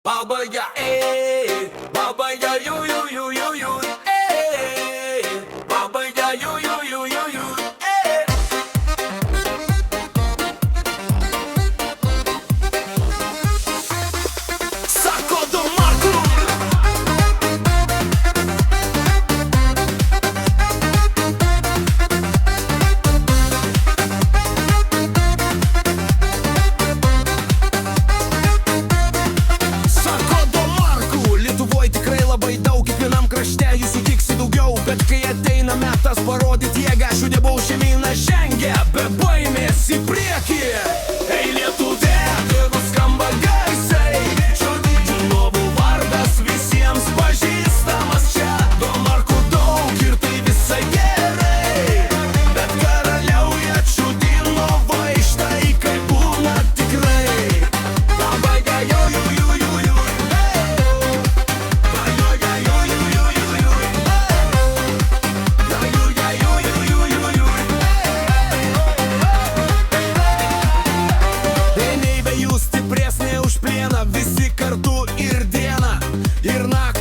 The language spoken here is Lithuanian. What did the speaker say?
Baba ya baba ya yu baba ya yu Sako do Marku. Lietuvoj tikrai labai daug, kiekvienam krašte jų sutiksi daugiau. Bet kai ateina metas parodyt jėgą, šių dievų šeimyna žengia be baimės į priekį. Ei Lietuvė, tegu skamba garsai, šio didžių lovų vardas visiems pažįstamas čia. Do Markų daug ir tai visai gerai, bet karaliauja čiudino vaištai, kai būna tikrai. Labai stipresnė už plieną, visi kartu ir dieną, ir naktį.